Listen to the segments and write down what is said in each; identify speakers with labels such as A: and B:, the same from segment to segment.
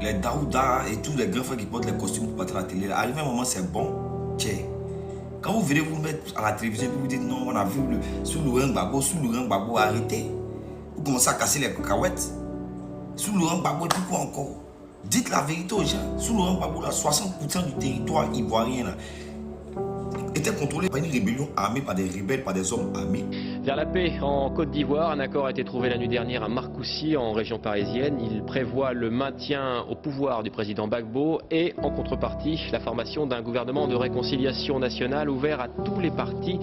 A: les Daouda et tous les grands frères qui portent les costumes pour partir à la télé, arrivé un moment, c'est bon. Tiens. Quand vous venez vous mettre à la télévision et vous dites non, on a vu sous Laurent Gbagbo, arrêtez. Vous commencez à casser les cacahuètes. Sous Laurent Gbagbo, et puis quoi encore? Dites la vérité aux gens. Sous Laurent Gbagbo, 60% du territoire ivoirien là, était contrôlé par une rébellion armée, par des rebelles, par des hommes armés.
B: Vers la paix en Côte d'Ivoire, un accord a été trouvé la nuit dernière à Marcoussis, en région parisienne. Il prévoit le maintien au pouvoir du président Gbagbo et, en contrepartie, la formation d'un gouvernement de réconciliation nationale ouvert à tous les partis,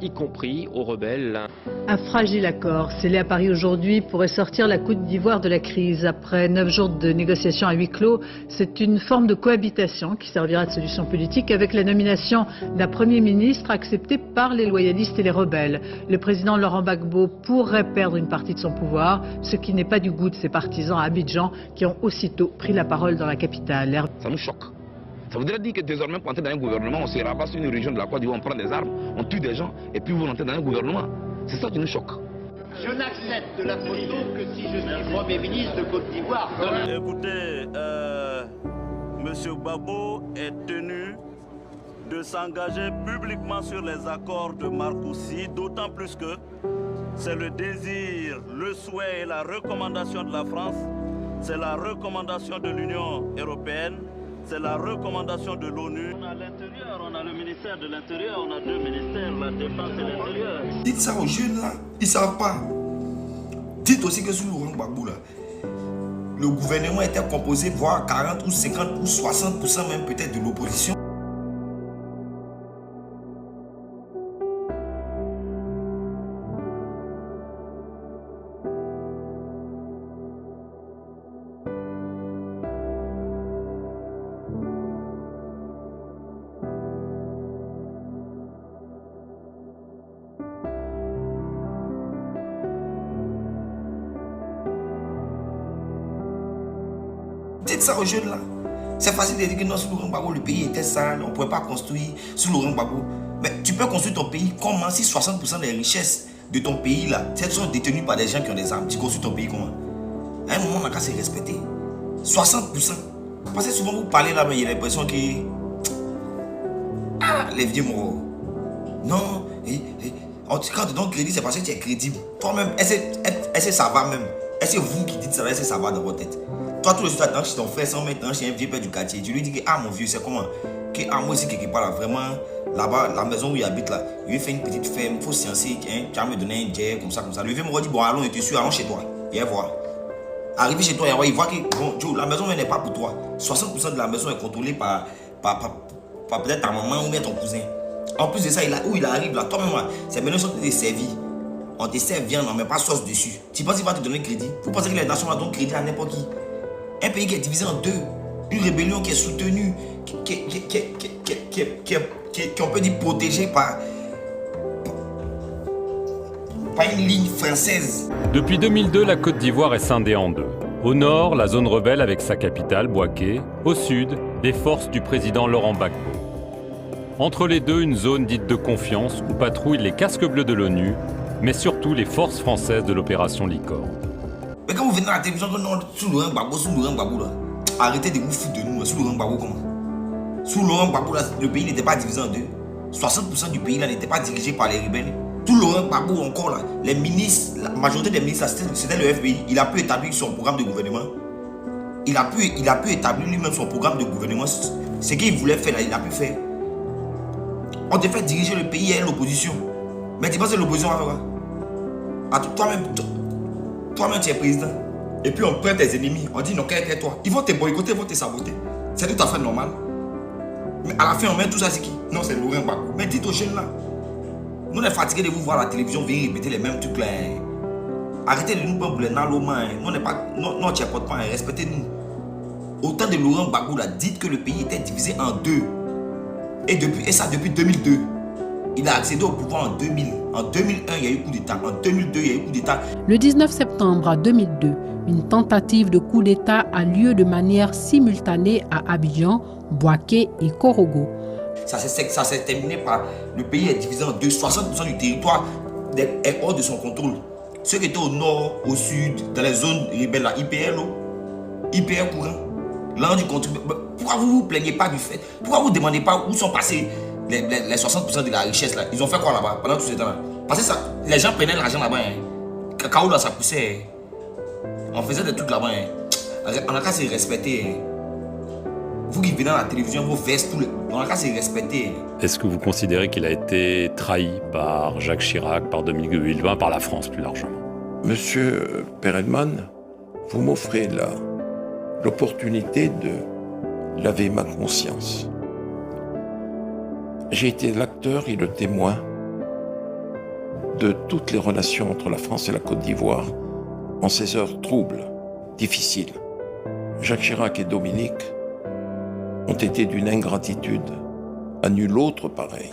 B: y compris aux rebelles.
C: Un fragile accord scellé à Paris aujourd'hui pourrait sortir la Côte d'Ivoire de la crise. Après 9 jours de négociations à huis clos, c'est une forme de cohabitation qui servira de solution politique avec la nomination d'un Premier ministre accepté par les loyalistes et les rebelles. Le président Laurent Gbagbo pourrait perdre une partie de son pouvoir, ce qui n'est pas du goût de ses partisans à Abidjan qui ont aussitôt pris la parole dans la capitale.
D: Ça nous choque. Ça voudrait dire que désormais, pour entrer dans un gouvernement, on se rabat sur une région de la Côte d'Ivoire, on prend des armes, on tue des gens, et puis vous entrez dans un gouvernement. C'est ça qui nous choque.
E: Je n'accepte la photo que si je suis Premier ministre de Côte d'Ivoire.
F: Écoutez, M. Gbagbo est tenu de s'engager publiquement sur les accords de Marcoussis, d'autant plus que c'est le désir, le souhait et la recommandation de la France, c'est la recommandation de l'Union européenne, c'est la recommandation de l'ONU. On a l'intérieur, on a le ministère de l'Intérieur, on a deux ministères, la Défense et l'Intérieur.
A: Dites ça aux jeunes là, ils ne savent pas. Dites aussi que sous Laurent Gbagbo là, le gouvernement était composé voire 40 ou 50 ou 60% même peut-être de l'opposition. Dites ça aux jeunes là. C'est facile de dire que non, sous Laurent Gbagbo, le pays était sale, on ne pouvait pas construire sous Laurent Gbagbo. Mais tu peux construire ton pays comment si 60% des richesses de ton pays là, elles sont détenues par des gens qui ont des armes. Tu construis ton pays comment? À un moment, on n'a qu'à se respecter. 60%. Parce que souvent vous parlez là, mais il y a l'impression que... Ah, les vieux morts. Non, quand tu donnes crédit, c'est parce que tu es crédible. Toi-même, est-ce que ça va même? Est-ce que vous qui dites ça, est-ce que ça va dans votre tête? Toi, tout le temps, tu chez ton frère, sans mettre chez un vieux père du quartier. Tu lui dis que, ah mon vieux, c'est comment? Que, ah, moi ici, quelque part là, vraiment, là-bas, la maison où il habite là, il lui fait une petite ferme, il faut sciencer, hein, tu vas me donner un jet, comme ça. Le vieux me dit, bon, allons, je te suis, allons chez toi. Et voir. Arrivé chez toi, il voit que, bon, Joe, la maison n'est pas pour toi. 60% de la maison est contrôlée par peut-être ta maman ou bien ton cousin. En plus de ça, où il arrive là, toi-même, c'est maintenant qu'ils sont servis. On te sert viande, on ne met pas sauce dessus. Tu penses qu'il va te donner crédit? Vous pensez que les nations donnent crédit à n'importe qui? Un pays qui est divisé en deux, une rébellion qui est soutenue, qu'on peut dire protégée par une ligne française.
G: Depuis 2002, la Côte d'Ivoire est scindée en deux. Au nord, la zone rebelle avec sa capitale, Bouaké. Au sud, les forces du président Laurent Gbagbo. Entre les deux, une zone dite de confiance où patrouillent les casques bleus de l'ONU, mais surtout les forces françaises de l'opération Licorne.
A: Mais quand vous venez à la télévision, non, sous Laurent Gbagbo là, arrêtez de vous foutre de nous. Sous Laurent Gbagbo comment? Sous Laurent Gbagbo là, le pays n'était pas divisé en deux. 60% du pays là n'était pas dirigé par les rebelles. Tout Laurent Gbagbo encore là, les ministres, la majorité des ministres, c'était le FBI. Il a pu établir son programme de gouvernement. Il a pu établir lui-même son programme de gouvernement. Ce qu'il voulait faire là, il a pu faire. On te fait diriger le pays et l'opposition. Mais tu penses que l'opposition va faire quoi? Toi-même tu es président. Et puis on prend tes ennemis. On dit non, quel est toi? Ils vont te boycotter, ils vont te saboter. C'est tout à fait normal. Mais à la fin, on met tout ça, c'est qui? Non, c'est Laurent Gbagbo. Mais dites aux jeunes là. Nous, on est fatigués de vous voir à la télévision venir répéter les mêmes trucs là. Arrêtez de nous prendre les nalomas. Nous, on n'est pas. Non, tu n'apportes pas. Respectez-nous. Autant de Laurent Gbagbo là, dites que le pays était divisé en deux. Et ça depuis 2002. Il a accédé au pouvoir en 2000. En 2001, il y a eu coup d'État. En 2002, il y a eu coup d'État.
H: Le 19 septembre 2002, une tentative de coup d'État a lieu de manière simultanée à Abidjan, Bouaké et Korogo.
A: Ça s'est terminé par le pays est divisé en deux. 60% du territoire est hors de son contrôle. Ceux qui étaient au nord, au sud, dans les zones rebelles, là, IPR courant. L'argent du contribuable. Pourquoi vous ne vous plaignez pas du fait? Pourquoi vous ne demandez pas où sont passés les 60% de la richesse là? Ils ont fait quoi là-bas pendant tout ce temps-là? Parce que ça, les gens prenaient l'argent là-bas. Hein. Cacao là, ça poussait. Hein. On faisait des trucs là-bas. Hein. On a qu'à se respecter. Hein. Vous qui venez dans la télévision, vos vestes, tout le... on a qu'à se respecter.
G: Est-ce que vous considérez qu'il a été trahi par Jacques Chirac, par Dominique de Villepin, par la France plus largement?
I: Monsieur Perelman, vous m'offrez l'opportunité de laver ma conscience. J'ai été l'acteur et le témoin de toutes les relations entre la France et la Côte d'Ivoire en ces heures troubles, difficiles. Jacques Chirac et Dominique ont été d'une ingratitude à nul autre pareil.